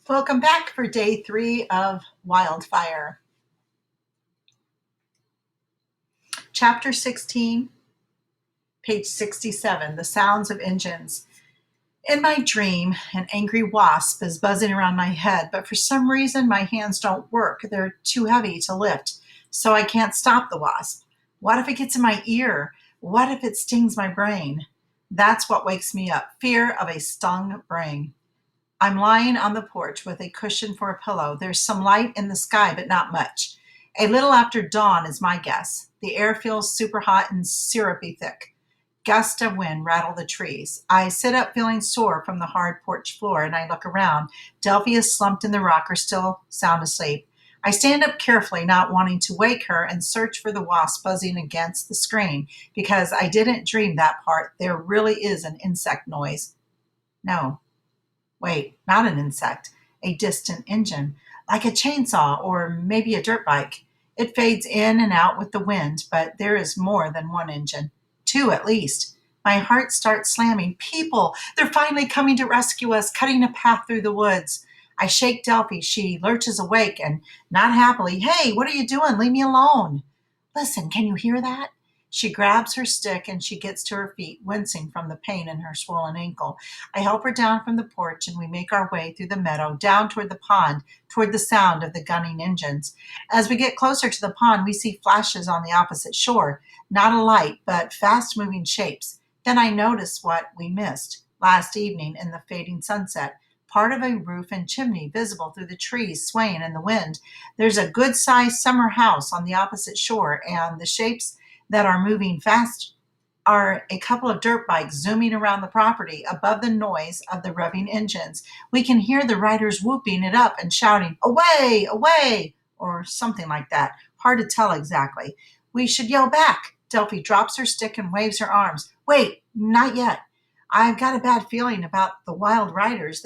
Welcome back for day 3 of Wildfire. Chapter 16, page 67, The Sounds of Engines. In my dream, an angry wasp is buzzing around my head, but for some reason my hands don't work. They're too heavy to lift, so I can't stop the wasp. What if it gets in my ear? What if it stings my brain? That's what wakes me up, fear of a stung brain. I'm lying on the porch with a cushion for a pillow. There's some light in the sky, but not much. A little after dawn is my guess. The air feels super hot and syrupy thick. Gusts of wind rattle the trees. I sit up feeling sore from the hard porch floor and I look around. Delphi is slumped in the rocker, still sound asleep. I stand up carefully, not wanting to wake her, and search for the wasp buzzing against the screen because I didn't dream that part. There really is an insect noise. No, wait, not an insect, a distant engine, like a chainsaw or maybe a dirt bike. It fades in and out with the wind, but there is more than one engine. Two at least. My heart starts slamming. People! They're finally coming to rescue us, cutting a path through the woods. I shake Delphi. She lurches awake and, not happily, "Hey, what are you doing? Leave me alone." "Listen, can you hear that?" She grabs her stick and she gets to her feet, wincing from the pain in her swollen ankle. I help her down from the porch and we make our way through the meadow, down toward the pond, toward the sound of the gunning engines. As we get closer to the pond, we see flashes on the opposite shore. Not a light, but fast-moving shapes. Then I notice what we missed last evening in the fading sunset. Part of a roof and chimney visible through the trees swaying in the wind. There's a good-sized summer house on the opposite shore, and the shapes that are moving fast are a couple of dirt bikes zooming around the property above the noise of the revving engines. We can hear the riders whooping it up and shouting, "Away, away," or something like that. Hard to tell exactly. We should yell back. Delphi drops her stick and waves her arms. Wait, not yet. I've got a bad feeling about the wild riders.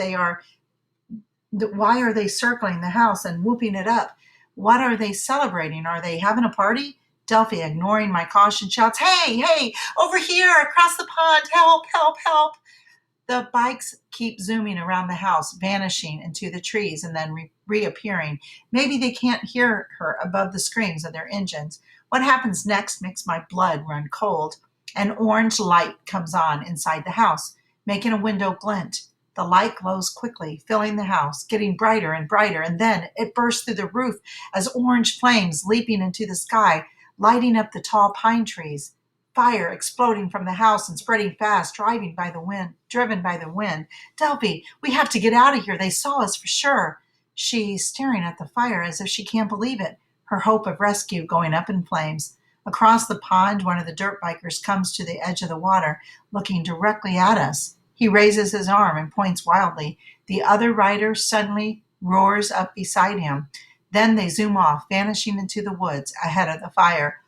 Why are they circling the house and whooping it up? What are they celebrating? Are they having a party? Delphi, ignoring my caution, shouts, "Hey, hey, over here, across the pond, help, help, help." The bikes keep zooming around the house, vanishing into the trees and then reappearing. Maybe they can't hear her above the screams of their engines. What happens next makes my blood run cold. An orange light comes on inside the house, making a window glint. The light glows quickly, filling the house, getting brighter and brighter, and then it bursts through the roof as orange flames leaping into the sky, lighting up the tall pine trees. Fire exploding from the house and spreading fast, driven by the wind. "Delphi, we have to get out of here. They saw us for sure." She's staring at the fire as if she can't believe it, her hope of rescue going up in flames. Across the pond, one of the dirt bikers comes to the edge of the water, looking directly at us. He raises his arm and points wildly. The other rider suddenly roars up beside him. Then they zoom off, vanishing into the woods ahead of the fire.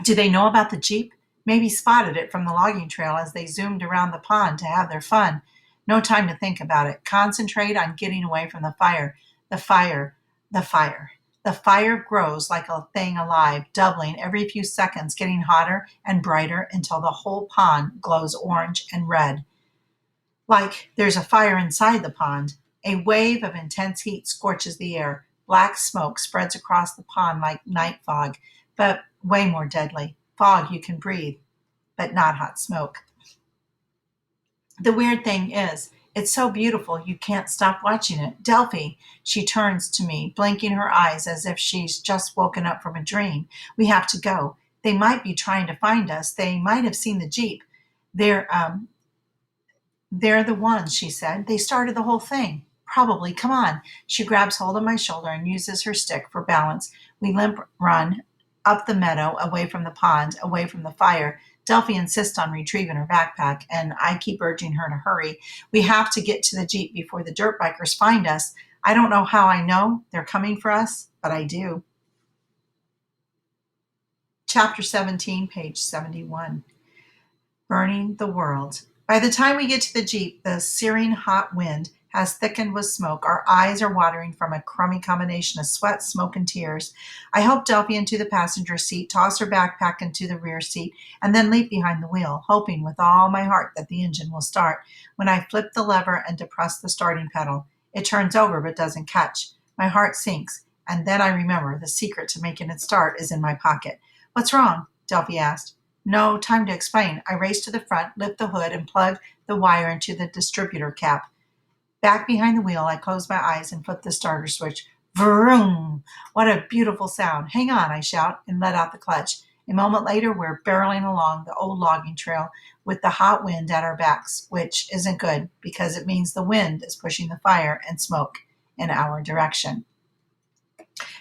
Do they know about the Jeep? Maybe spotted it from the logging trail as they zoomed around the pond to have their fun. No time to think about it. Concentrate on getting away from the fire. The fire. The fire. The fire grows like a thing alive, doubling every few seconds, getting hotter and brighter until the whole pond glows orange and red. Like there's a fire inside the pond. A wave of intense heat scorches the air. Black smoke spreads across the pond like night fog, but way more deadly. Fog you can breathe, but not hot smoke. The weird thing is, it's so beautiful you can't stop watching it. "Delphi," she turns to me, blinking her eyes as if she's just woken up from a dream. "We have to go. They might be trying to find us. They might have seen the Jeep. They're um they're the ones," she said. "They started the whole thing. Probably. Come on." She grabs hold of my shoulder and uses her stick for balance. We limp run up the meadow, away from the pond, away from the fire. Delphi insists on retrieving her backpack, and I keep urging her to hurry. We have to get to the Jeep before the dirt bikers find us. I don't know how I know they're coming for us, but I do. Chapter 17, page 71. Burning the world. By the time we get to the Jeep, the searing hot wind has thickened with smoke. Our eyes are watering from a crummy combination of sweat, smoke, and tears. I help Delphi into the passenger seat, toss her backpack into the rear seat, and then leap behind the wheel, hoping with all my heart that the engine will start. When I flip the lever and depress the starting pedal, It turns over but doesn't catch. My heart sinks, and then I remember the secret to making it start is in my pocket. What's wrong? Delphi asked. No time to explain. I race to the front, lift the hood, and plug the wire into the distributor cap. Back behind the wheel, I close my eyes and flip the starter switch. Vroom! What a beautiful sound. Hang on, I shout, and let out the clutch. A moment later, we're barreling along the old logging trail with the hot wind at our backs, which isn't good because it means the wind is pushing the fire and smoke in our direction.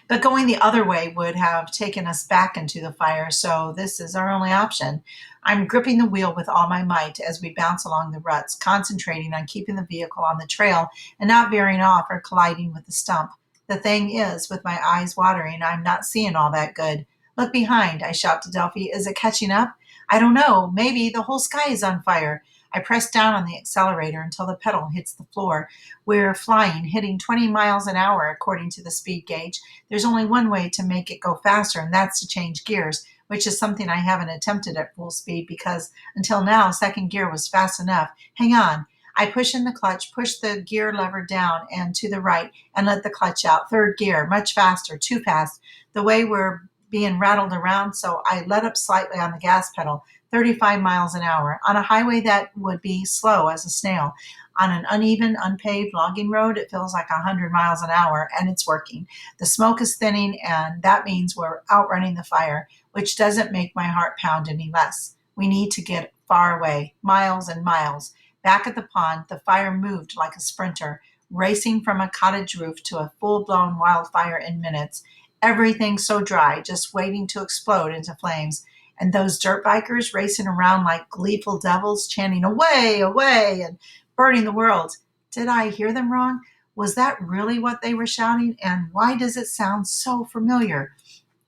But going the other way would have taken us back into the fire, so this is our only option. I'm gripping the wheel with all my might as we bounce along the ruts, concentrating on keeping the vehicle on the trail and not veering off or colliding with the stump. The thing is, with my eyes watering, I'm not seeing all that good. Look behind, I shout to Delphi. Is it catching up? I don't know. Maybe the whole sky is on fire. I press down on the accelerator until the pedal hits the floor. We're flying, hitting 20 miles an hour according to the speed gauge. There's only one way to make it go faster, and that's to change gears, which is something I haven't attempted at full speed because until now, second gear was fast enough. Hang on. I push in the clutch, push the gear lever down and to the right, and let the clutch out. Third gear, much faster, too fast. The way we're being rattled around, so I let up slightly on the gas pedal, 35 miles an hour, on a highway that would be slow as a snail. On an uneven, unpaved logging road, it feels like 100 miles an hour, and it's working. The smoke is thinning, and that means we're outrunning the fire, which doesn't make my heart pound any less. We need to get far away, miles and miles. Back at the pond, the fire moved like a sprinter, racing from a cottage roof to a full-blown wildfire in minutes. Everything so dry, just waiting to explode into flames. And those dirt bikers racing around like gleeful devils, chanting, away, away, and burning the world. Did I hear them wrong? Was that really what they were shouting? And why does it sound so familiar?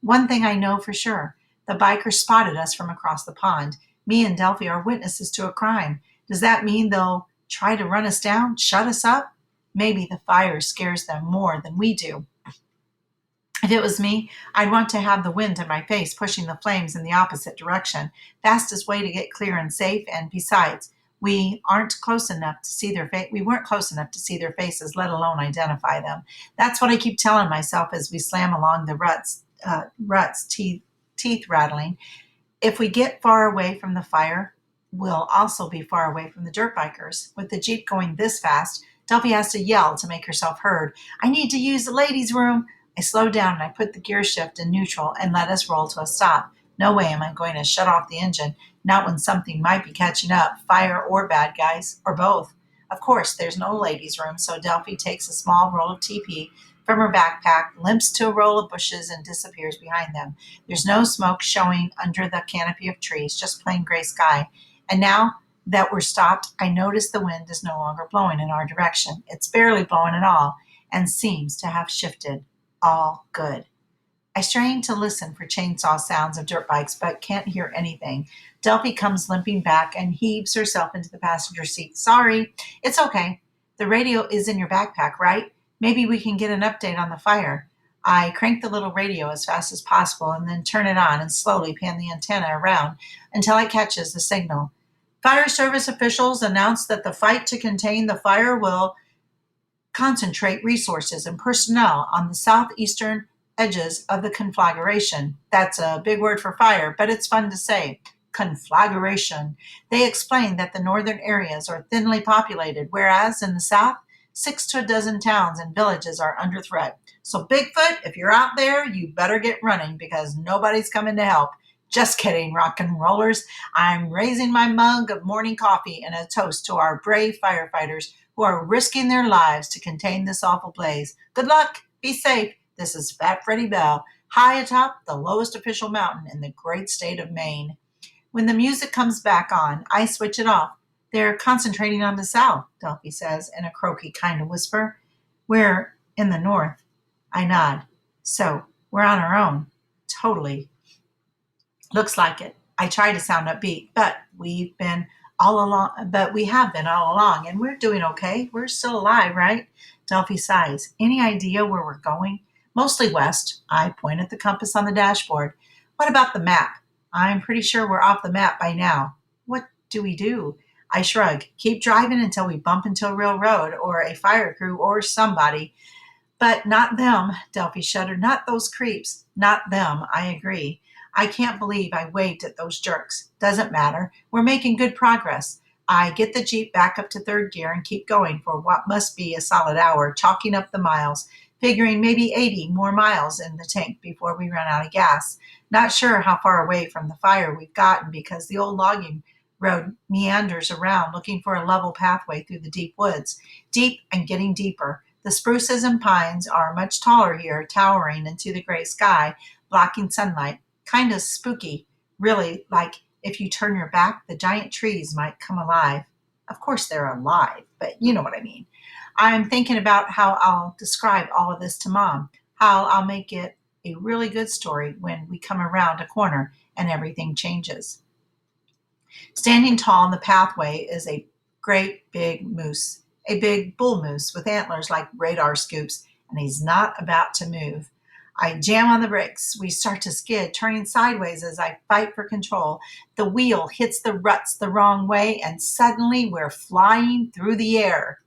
One thing I know for sure. The bikers spotted us from across the pond. Me and Delphi are witnesses to a crime. Does that mean they'll try to run us down, shut us up? Maybe the fire scares them more than we do. If it was me, I'd want to have the wind in my face pushing the flames in the opposite direction. Fastest way to get clear and safe, and besides, we weren't close enough to see their faces, let alone identify them. That's what I keep telling myself as we slam along the ruts, teeth rattling. If we get far away from the fire, we'll also be far away from the dirt bikers. With the Jeep going this fast, Delphi has to yell to make herself heard. I need to use the ladies' room. I slow down and I put the gear shift in neutral and let us roll to a stop. No way am I going to shut off the engine, not when something might be catching up, fire or bad guys, or both. Of course, there's no ladies' room, so Delphi takes a small roll of TP from her backpack, limps to a row of bushes, and disappears behind them. There's no smoke showing under the canopy of trees, just plain gray sky. And now that we're stopped, I notice the wind is no longer blowing in our direction. It's barely blowing at all and seems to have shifted. All good. I strain to listen for chainsaw sounds of dirt bikes, but can't hear anything. Delphi comes limping back and heaves herself into the passenger seat. Sorry, it's okay. The radio is in your backpack, right? Maybe we can get an update on the fire. I crank the little radio as fast as possible and then turn it on and slowly pan the antenna around until it catches the signal. Fire service officials announced that the fight to contain the fire will concentrate resources and personnel on the southeastern edges of the conflagration. That's a big word for fire, but it's fun to say. Conflagration. They explained that the northern areas are thinly populated, whereas in the south, 6 to a dozen towns and villages are under threat. So Bigfoot, if you're out there, you better get running because nobody's coming to help. Just kidding, rock and rollers. I'm raising my mug of morning coffee in a toast to our brave firefighters who are risking their lives to contain this awful blaze. Good luck. Be safe. This is Fat Freddie Bell, high atop the lowest official mountain in the great state of Maine. When the music comes back on, I switch it off. They're concentrating on the south, Delphi says in a croaky kind of whisper. We're in the north. I nod. So, we're on our own. Totally. Looks like it. I try to sound upbeat, but we have been all along, and we're doing okay. We're still alive, right? Delphi sighs. Any idea where we're going? Mostly west. I point at the compass on the dashboard. What about the map? I'm pretty sure we're off the map by now. What do we do? I shrug. Keep driving until we bump into a real road or a fire crew or somebody. But not them, Delphi shuddered. Not those creeps. Not them, I agree. I can't believe I waved at those jerks. Doesn't matter. We're making good progress. I get the Jeep back up to third gear and keep going for what must be a solid hour, chalking up the miles, figuring maybe 80 more miles in the tank before we run out of gas. Not sure how far away from the fire we've gotten because the old logging road meanders around looking for a level pathway through the deep woods. Deep and getting deeper. The spruces and pines are much taller here, towering into the gray sky, blocking sunlight. Kind of spooky, really, like if you turn your back, the giant trees might come alive. Of course, they're alive, but you know what I mean. I'm thinking about how I'll describe all of this to Mom, how I'll make it a really good story when we come around a corner and everything changes. Standing tall in the pathway is a great big moose, a big bull moose with antlers like radar scoops, and he's not about to move. I jam on the brakes. We start to skid, turning sideways as I fight for control. The wheel hits the ruts the wrong way, and suddenly we're flying through the air.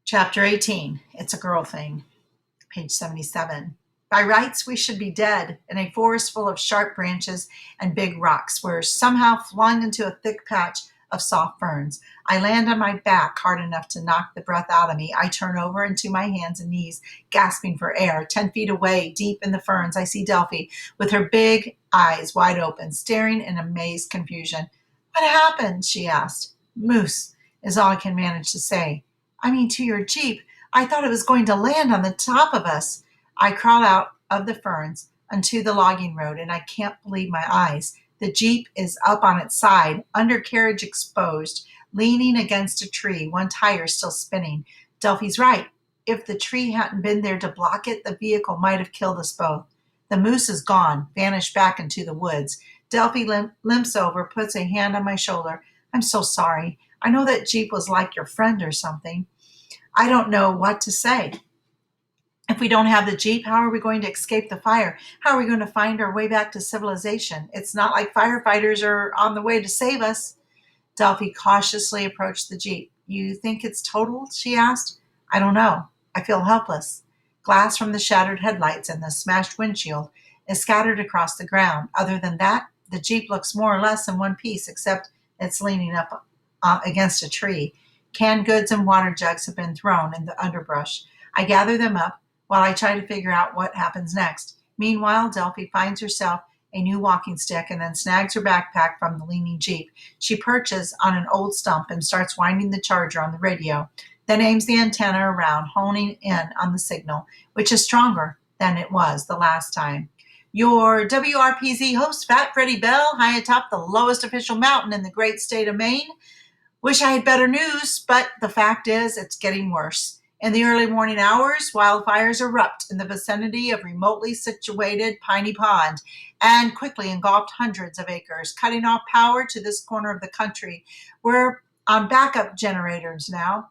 Chapter 18. It's a girl thing. Page 77. By rights, we should be dead in a forest full of sharp branches and big rocks. We're somehow flung into a thick patch of soft ferns. I land on my back hard enough to knock the breath out of me. I turn over into my hands and knees, gasping for air. 10 feet away, deep in the ferns, I see Delphi with her big eyes wide open, staring in amazed confusion. What happened? She asked. Moose, is all I can manage to say. I mean, to your Jeep. I thought it was going to land on the top of us. I crawl out of the ferns onto the logging road, and I can't believe my eyes. The Jeep is up on its side, undercarriage exposed, leaning against a tree, one tire still spinning. Delphi's right. If the tree hadn't been there to block it, the vehicle might have killed us both. The moose is gone, vanished back into the woods. Delphi limps over, puts a hand on my shoulder. I'm so sorry. I know that Jeep was like your friend or something. I don't know what to say. If we don't have the Jeep, how are we going to escape the fire? How are we going to find our way back to civilization? It's not like firefighters are on the way to save us. Delphi cautiously approached the Jeep. You think it's totaled? She asked. I don't know. I feel helpless. Glass from the shattered headlights and the smashed windshield is scattered across the ground. Other than that, the Jeep looks more or less in one piece, except it's leaning up against a tree. Canned goods and water jugs have been thrown in the underbrush. I gather them up while I try to figure out what happens next. Meanwhile, Delphi finds herself a new walking stick and then snags her backpack from the leaning Jeep. She perches on an old stump and starts winding the charger on the radio, then aims the antenna around, honing in on the signal, which is stronger than it was the last time. Your WRPZ host, Fat Freddie Bell, high atop the lowest official mountain in the great state of Maine. Wish I had better news, but the fact is it's getting worse. In the early morning hours, wildfires erupt in the vicinity of remotely situated Piney Pond and quickly engulfed hundreds of acres, cutting off power to this corner of the country. We're on backup generators now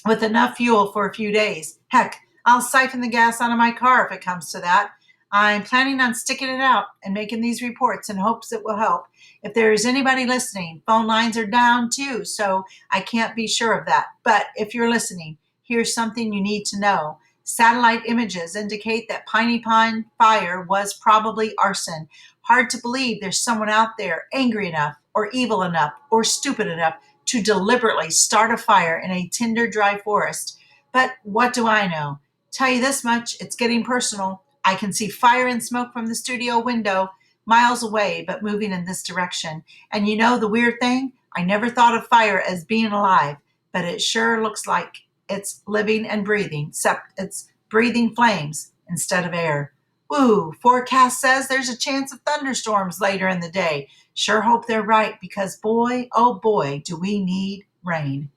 with enough fuel for a few days. Heck, I'll siphon the gas out of my car if it comes to that. I'm planning on sticking it out and making these reports in hopes it will help. If there is anybody listening, phone lines are down too, so I can't be sure of that. But if you're listening, here's something you need to know. Satellite images indicate that Piney Pond fire was probably arson. Hard to believe there's someone out there angry enough or evil enough or stupid enough to deliberately start a fire in a tinder dry forest. But what do I know? Tell you this much, it's getting personal. I can see fire and smoke from the studio window, miles away, but moving in this direction. And you know the weird thing? I never thought of fire as being alive, but it sure looks like it's living and breathing, except it's breathing flames instead of air. Woo, forecast says there's a chance of thunderstorms later in the day. Sure hope they're right because boy, oh boy, do we need rain.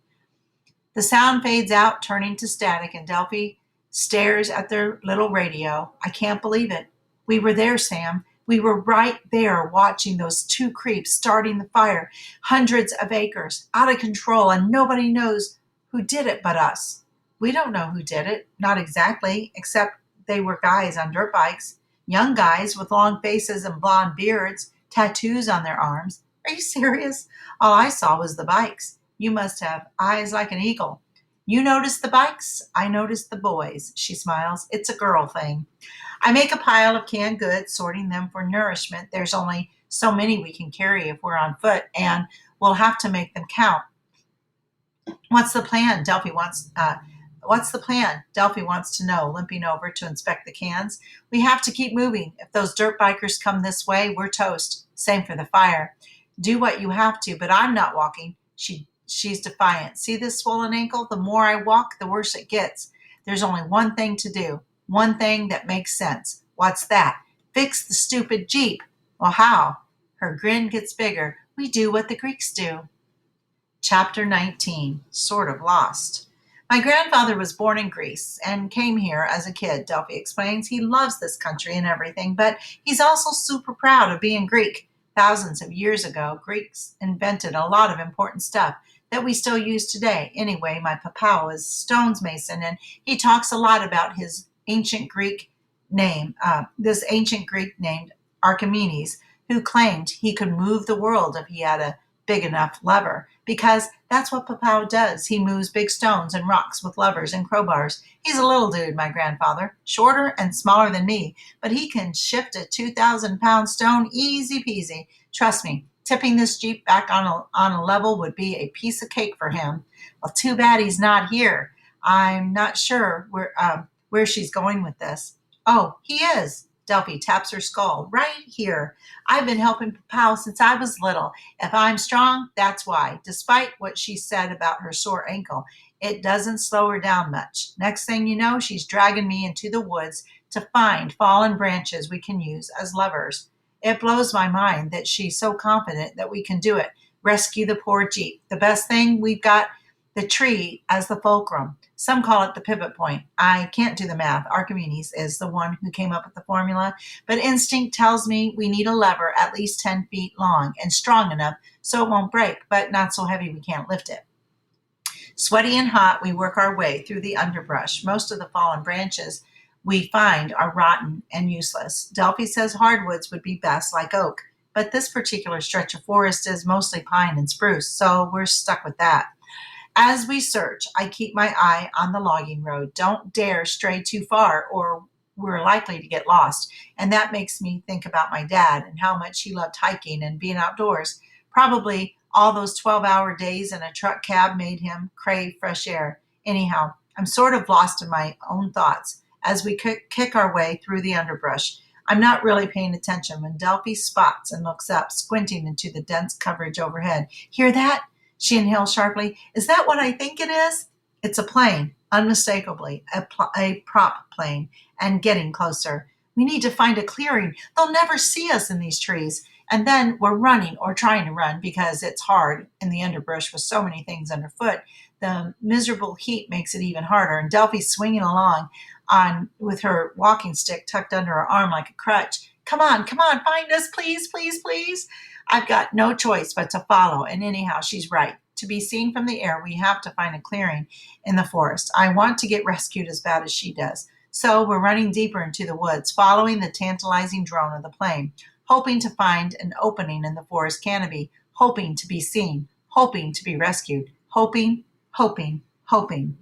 The sound fades out, turning to static, and Delphi stares at their little radio. I can't believe it. We were there, Sam. We were right there watching those two creeps starting the fire. Hundreds of acres, out of control, and nobody knows who did it but us. We don't know who did it, not exactly, except they were guys on dirt bikes. Young guys with long faces and blonde beards, tattoos on their arms. Are you serious? All I saw was the bikes. You must have eyes like an eagle. You noticed the bikes? I noticed the boys, she smiles. It's a girl thing. I make a pile of canned goods, sorting them for nourishment. There's only so many we can carry if we're on foot, and we'll have to make them count. What's the plan? What's the plan? Delphi wants to know, limping over to inspect the cans. We have to keep moving. If those dirt bikers come this way, we're toast. Same for the fire. Do what you have to, but I'm not walking. She's defiant. See this swollen ankle? The more I walk, the worse it gets. There's only one thing to do. One thing that makes sense. What's that? Fix the stupid Jeep. Well, how? Her grin gets bigger. We do what the Greeks do. Chapter 19, Sort of Lost. My grandfather was born in Greece and came here as a kid, Delphi explains. He loves this country and everything, but he's also super proud of being Greek. Thousands of years ago, Greeks invented a lot of important stuff that we still use today. Anyway, my papa was stones mason, and he talks a lot about his ancient Greek this ancient Greek named Archimedes, who claimed he could move the world if he had a big enough lever, because that's what Papa does. He moves big stones and rocks with levers and crowbars. He's a little dude, my grandfather, shorter and smaller than me, but he can shift a 2,000-pound stone easy peasy. Trust me, tipping this Jeep back on a level would be a piece of cake for him. Well, too bad he's not here. I'm not sure where she's going with this. Oh, he is. Delphi taps her skull. Right here. I've been helping Papa since I was little. If I'm strong, that's why. Despite what she said about her sore ankle, it doesn't slow her down much. Next thing you know, she's dragging me into the woods to find fallen branches we can use as levers. It blows my mind that she's so confident that we can do it. Rescue the poor Jeep. The best thing, we've got the tree as the fulcrum. Some call it the pivot point. I can't do the math. Archimedes is the one who came up with the formula, but instinct tells me we need a lever at least 10 feet long and strong enough so it won't break, but not so heavy we can't lift it. Sweaty and hot, we work our way through the underbrush. Most of the fallen branches we find are rotten and useless. Delphi says hardwoods would be best, like oak, but this particular stretch of forest is mostly pine and spruce, so we're stuck with that. As we search, I keep my eye on the logging road. Don't dare stray too far or we're likely to get lost. And that makes me think about my dad and how much he loved hiking and being outdoors. Probably all those 12-hour days in a truck cab made him crave fresh air. Anyhow, I'm sort of lost in my own thoughts as we kick our way through the underbrush. I'm not really paying attention when Delphi spots and looks up, squinting into the dense coverage overhead. Hear that? She inhaled sharply. Is that what I think it is? It's a plane, unmistakably, a prop plane, and getting closer. We need to find a clearing. They'll never see us in these trees. And then we're running or trying to run because it's hard in the underbrush with so many things underfoot. The miserable heat makes it even harder, and Delphi's swinging along on with her walking stick tucked under her arm like a crutch. Come on, find us, please, please, please. I've got no choice but to follow, and anyhow, she's right. To be seen from the air, we have to find a clearing in the forest. I want to get rescued as bad as she does. So we're running deeper into the woods, following the tantalizing drone of the plane, hoping to find an opening in the forest canopy, hoping to be seen, hoping to be rescued, hoping, hoping, hoping.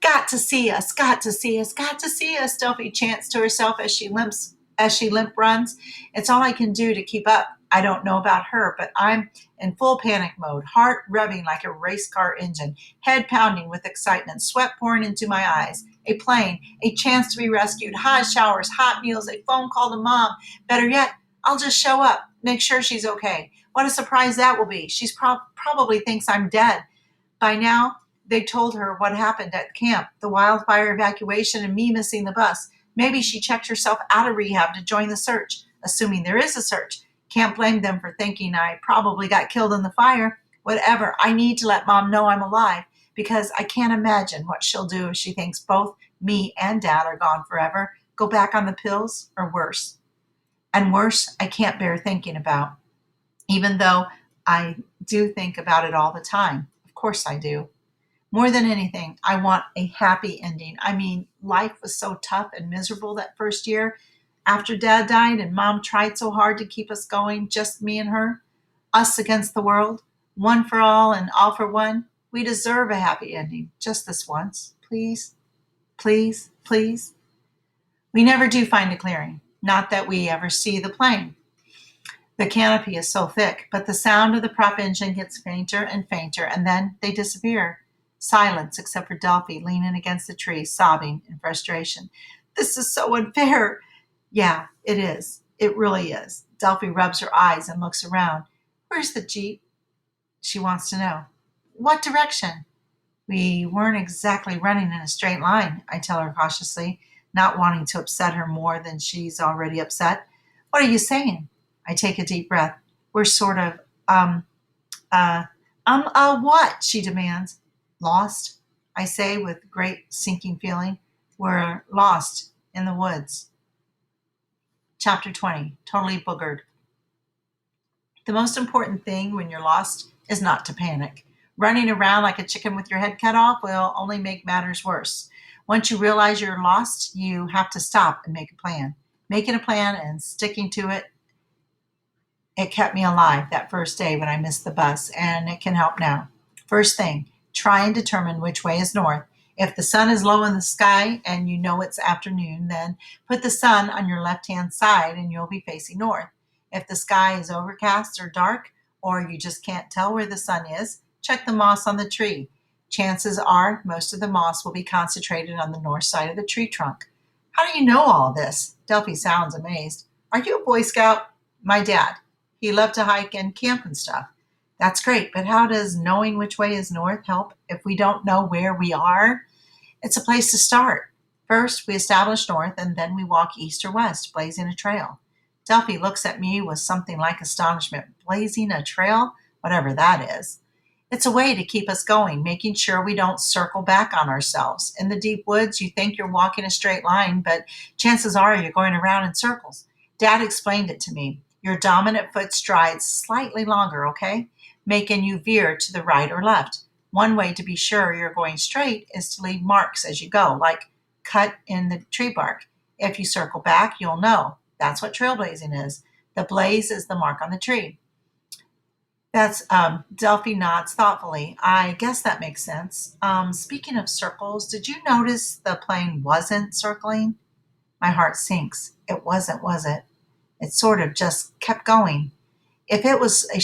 Got to see us, got to see us, got to see us, Delphi chants to herself as she limp runs. It's all I can do to keep up. I don't know about her, but I'm in full panic mode, heart revving like a race car engine, head pounding with excitement, sweat pouring into my eyes. A plane, a chance to be rescued, hot showers, hot meals, a phone call to mom. Better yet, I'll just show up, make sure she's okay. What a surprise that will be. She's probably thinks I'm dead. By now, they told her what happened at camp, the wildfire evacuation and me missing the bus. Maybe she checked herself out of rehab to join the search, assuming there is a search. Can't blame them for thinking I probably got killed in the fire. Whatever, I need to let mom know I'm alive because I can't imagine what she'll do if she thinks both me and dad are gone forever, go back on the pills, or worse. And worse, I can't bear thinking about, even though I do think about it all the time. Of course I do. More than anything, I want a happy ending. I mean, life was so tough and miserable that first year after dad died and mom tried so hard to keep us going, just me and her. Us against the world, one for all and all for one. We deserve a happy ending, just this once. Please, please, please. We never do find a clearing. Not that we ever see the plane. The canopy is so thick, but the sound of the prop engine gets fainter and fainter, and then they disappear. Silence, except for Delphi leaning against the tree, sobbing in frustration. This is so unfair. Yeah, it is. It really is. Delphi rubs her eyes and looks around. Where's the Jeep? She wants to know. What direction? We weren't exactly running in a straight line, I tell her cautiously, not wanting to upset her more than she's already upset. What are you saying? I take a deep breath. We're sort of, what? She demands. Lost, I say with great sinking feeling. We're lost in the woods. Chapter 20, Totally Boogered. The most important thing when you're lost is not to panic. Running around like a chicken with your head cut off will only make matters worse. Once you realize you're lost, you have to stop and make a plan. Making a plan and sticking to it, it kept me alive that first day when I missed the bus, and it can help now. First thing, try and determine which way is north. If the sun is low in the sky and you know it's afternoon, then put the sun on your left-hand side and you'll be facing north. If the sky is overcast or dark, or you just can't tell where the sun is, check the moss on the tree. Chances are most of the moss will be concentrated on the north side of the tree trunk. How do you know all this? Delphi sounds amazed. Are you a Boy Scout? My dad. He loved to hike and camp and stuff. That's great, but how does knowing which way is north help if we don't know where we are? It's a place to start. First, we establish north, and then we walk east or west, blazing a trail. Delphi looks at me with something like astonishment. Blazing a trail? Whatever that is. It's a way to keep us going, making sure we don't circle back on ourselves. In the deep woods, you think you're walking a straight line, but chances are you're going around in circles. Dad explained it to me. Your dominant foot strides slightly longer, okay? Making you veer to the right or left. One way to be sure you're going straight is to leave marks as you go, like cut in the tree bark. If you circle back, you'll know. That's what trailblazing is. The blaze is the mark on the tree. That's Delphi nods thoughtfully. I guess that makes sense. Speaking of circles, did you notice the plane wasn't circling? My heart sinks. It wasn't, was it? It sort of just kept going. If it was a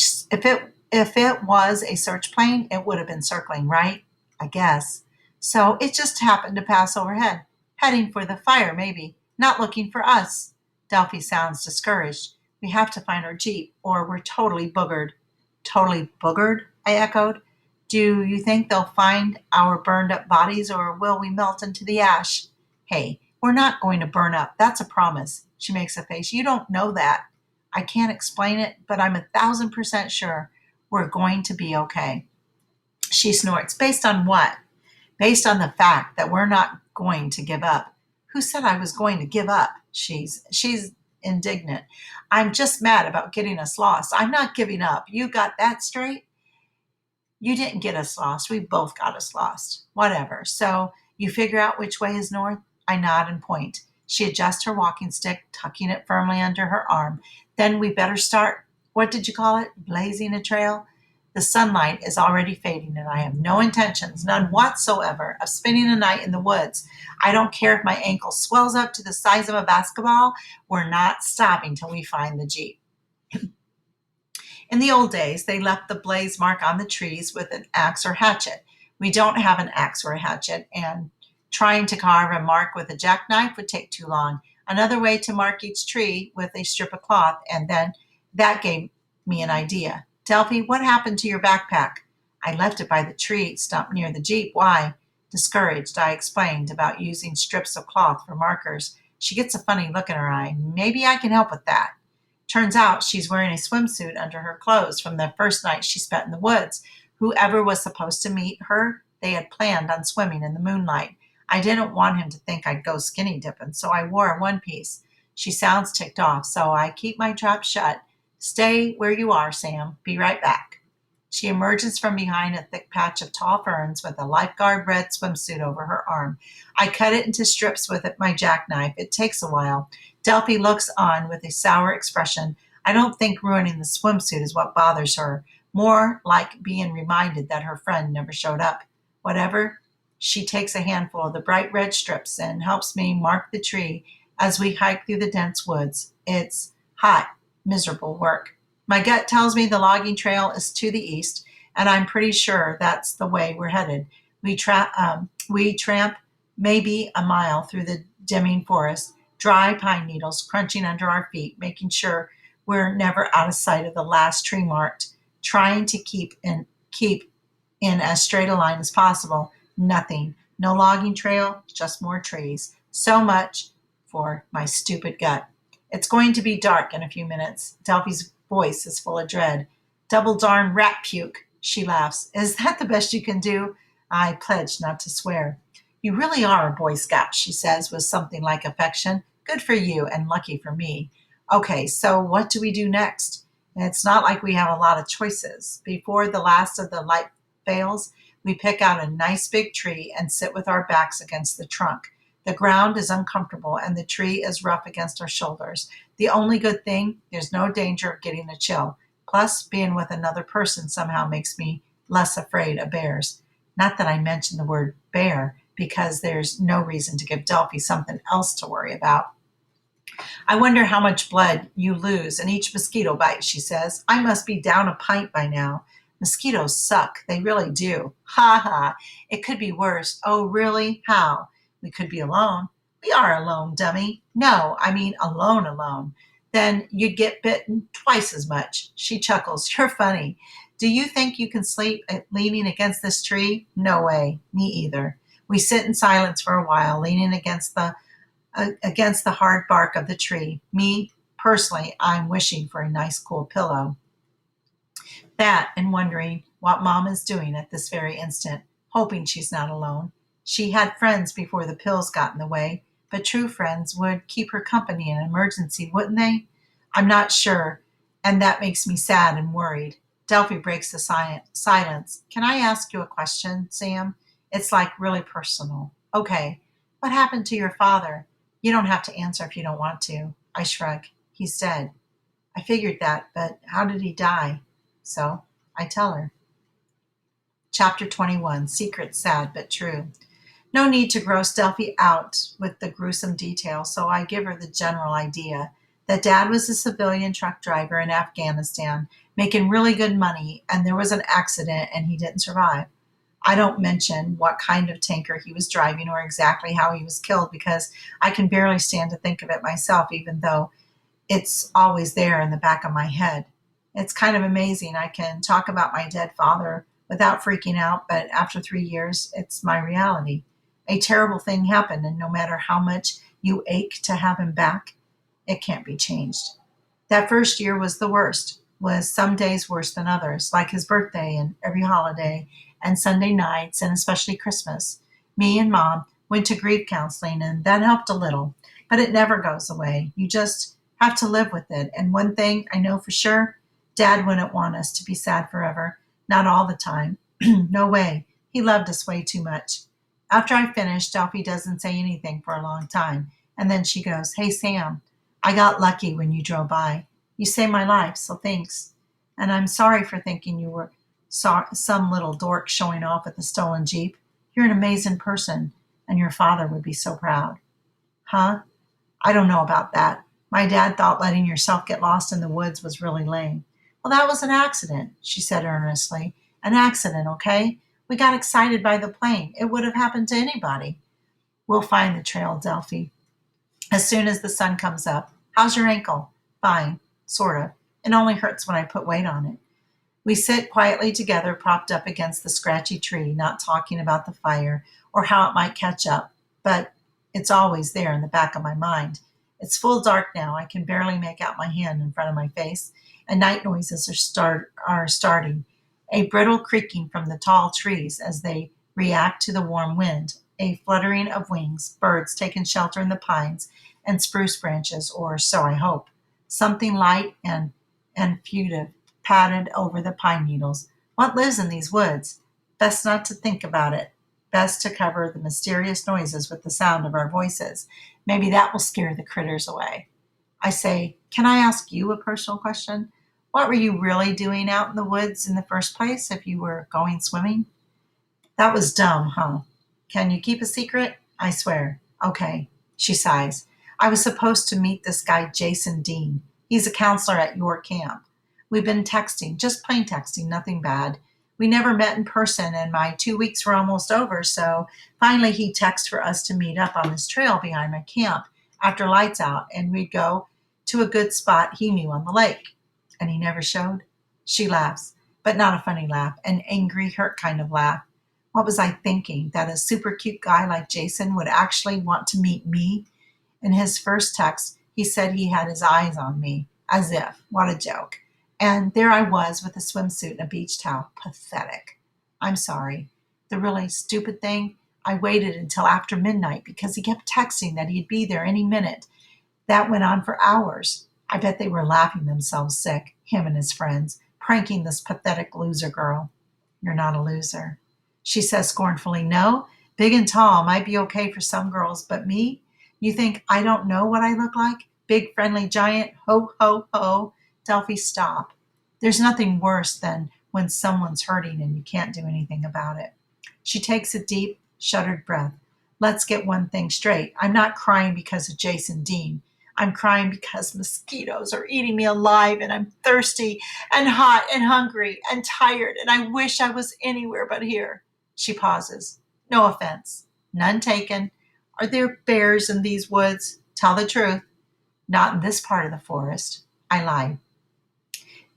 search plane, it would have been circling, right? I guess. So it just happened to pass overhead, heading for the fire, maybe, not looking for us. Delphi sounds discouraged. We have to find our Jeep, or we're totally boogered. Totally boogered? I echoed. Do you think they'll find our burned up bodies, or will we melt into the ash? Hey, we're not going to burn up. That's a promise. She makes a face. You don't know that. I can't explain it, but I'm 1,000% sure we're going to be okay. She snorts. Based on what? Based on the fact that we're not going to give up. Who said I was going to give up? She's indignant. I'm just mad about getting us lost. I'm not giving up. You got that straight? You didn't get us lost. We both got us lost. Whatever. So you figure out which way is north? I nod and point. She adjusts her walking stick, tucking it firmly under her arm. Then we better start, what did you call it? Blazing a trail? The sunlight is already fading, and I have no intentions, none whatsoever, of spending a night in the woods. I don't care if my ankle swells up to the size of a basketball. We're not stopping till we find the Jeep. In the old days, they left the blaze mark on the trees with an axe or hatchet. We don't have an axe or a hatchet, and trying to carve a mark with a jackknife would take too long. Another way to mark each tree with a strip of cloth, and then that gave me an idea. Delphi, what happened to your backpack? I left it by the tree stump near the Jeep. Why? Discouraged, I explained about using strips of cloth for markers. She gets a funny look in her eye. Maybe I can help with that. Turns out she's wearing a swimsuit under her clothes from the first night she spent in the woods. Whoever was supposed to meet her, they had planned on swimming in the moonlight. I didn't want him to think I'd go skinny dipping, so I wore a one piece. She sounds ticked off, so I keep my trap shut. Stay where you are, Sam. Be right back. She emerges from behind a thick patch of tall ferns with a lifeguard red swimsuit over her arm. I cut it into strips with my jackknife. It takes a while. Delphi looks on with a sour expression. I don't think ruining the swimsuit is what bothers her, more like being reminded that her friend never showed up. Whatever, she takes a handful of the bright red strips and helps me mark the tree as we hike through the dense woods. It's hot, miserable work. My gut tells me the logging trail is to the east, and I'm pretty sure that's the way we're headed. We tramp maybe a mile through the dimming forest, dry pine needles crunching under our feet, making sure we're never out of sight of the last tree marked, trying to keep in as straight a line as possible. Nothing. No logging trail, just more trees. So much for my stupid gut. It's going to be dark in a few minutes. Delphi's voice is full of dread. Double darn rat puke, she laughs. Is that the best you can do? I pledge not to swear. You really are a Boy Scout, she says with something like affection. Good for you and lucky for me. Okay, so what do we do next? It's not like we have a lot of choices. Before the last of the light fails, we pick out a nice big tree and sit with our backs against the trunk. The ground is uncomfortable and the tree is rough against our shoulders. The only good thing, there's no danger of getting a chill. Plus, being with another person somehow makes me less afraid of bears. Not that I mention the word bear, because there's no reason to give Delphi something else to worry about. I wonder how much blood you lose in each mosquito bite, she says. I must be down a pint by now. Mosquitoes suck. They really do. Ha ha. It could be worse. Oh, really? How? We could be alone. We are alone, dummy. No, I mean alone. Then you'd get bitten twice as much. She chuckles. You're funny. Do you think you can sleep leaning against this tree? No way. Me either. We sit in silence for a while, leaning against the hard bark of the tree. Me, personally, I'm wishing for a nice cool pillow. That and wondering what Mom is doing at this very instant, hoping she's not alone. She had friends before the pills got in the way, but true friends would keep her company in an emergency, wouldn't they? I'm not sure, and that makes me sad and worried. Delphi breaks the silence. Can I ask you a question, Sam? It's like really personal. Okay. What happened to your father? You don't have to answer if you don't want to. I shrug. He's dead. I figured that, but how did he die? So I tell her. Chapter 21 Secret, Sad but True. No need to gross Delphi out with the gruesome details, so I give her the general idea that Dad was a civilian truck driver in Afghanistan, making really good money, and there was an accident and he didn't survive. I don't mention what kind of tanker he was driving or exactly how he was killed because I can barely stand to think of it myself, even though it's always there in the back of my head. It's kind of amazing. I can talk about my dead father without freaking out, but after 3 years, it's my reality. A terrible thing happened, and no matter how much you ache to have him back, it can't be changed. That first year was the worst, was some days worse than others, like his birthday and every holiday and Sunday nights and especially Christmas. Me and Mom went to grief counseling and that helped a little, but it never goes away. You just have to live with it. And one thing I know for sure, Dad wouldn't want us to be sad forever. Not all the time. No way. He loved us way too much. After I finish, Delphi doesn't say anything for a long time. And then she goes, Hey, Sam, I got lucky when you drove by. You saved my life, so thanks. And I'm sorry for thinking you were some little dork showing off with a stolen Jeep. You're an amazing person, and your father would be so proud. Huh? I don't know about that. My dad thought letting yourself get lost in the woods was really lame. Well, that was an accident, she said earnestly. An accident, okay? We got excited by the plane. It would have happened to anybody. We'll find the trail, Delphi, as soon as the sun comes up. How's your ankle? Fine, sort of. It only hurts when I put weight on it. We sit quietly together, propped up against the scratchy tree, not talking about the fire or how it might catch up, but it's always there in the back of my mind. It's full dark now. I can barely make out my hand in front of my face, and night noises are starting. A brittle creaking from the tall trees as they react to the warm wind, a fluttering of wings, birds taking shelter in the pines and spruce branches, or so I hope. Something light and furtive padded over the pine needles. What lives in these woods? Best not to think about it. Best to cover the mysterious noises with the sound of our voices. Maybe that will scare the critters away. I say, Can I ask you a personal question? What were you really doing out in the woods in the first place if you were going swimming? That was dumb, huh? Can you keep a secret? I swear. Okay. She sighs. I was supposed to meet this guy, Jason Dean. He's a counselor at your camp. We've been texting, just plain texting, nothing bad. We never met in person, and my 2 weeks were almost over, so finally he texted for us to meet up on this trail behind my camp after lights out, and we'd go to a good spot he knew on the lake. And he never showed? She laughs, but not a funny laugh, an angry, hurt kind of laugh. What was I thinking? That a super cute guy like Jason would actually want to meet me? In his first text, he said he had his eyes on me. As if. What a joke. And there I was with a swimsuit and a beach towel. Pathetic. I'm sorry. The really stupid thing, I waited until after midnight because he kept texting that he'd be there any minute. That went on for hours. I bet they were laughing themselves sick, him and his friends, pranking this pathetic loser girl. You're not a loser. She says scornfully, no, big and tall might be okay for some girls, but me? You think I don't know what I look like? Big friendly giant, ho, ho, ho. Delphi, stop. There's nothing worse than when someone's hurting and you can't do anything about it. She takes a deep, shuddered breath. Let's get one thing straight. I'm not crying because of Jason Dean. I'm crying because mosquitoes are eating me alive and I'm thirsty and hot and hungry and tired and I wish I was anywhere but here. She pauses. No offense. None taken. Are there bears in these woods? Tell the truth. Not in this part of the forest. I lied.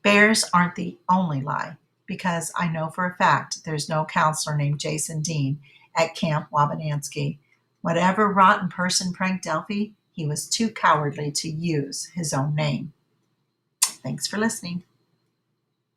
Bears aren't the only lie, because I know for a fact there's no counselor named Jason Dean at Camp Wabanansky. Whatever rotten person pranked Delphi, he was too cowardly to use his own name. Thanks for listening.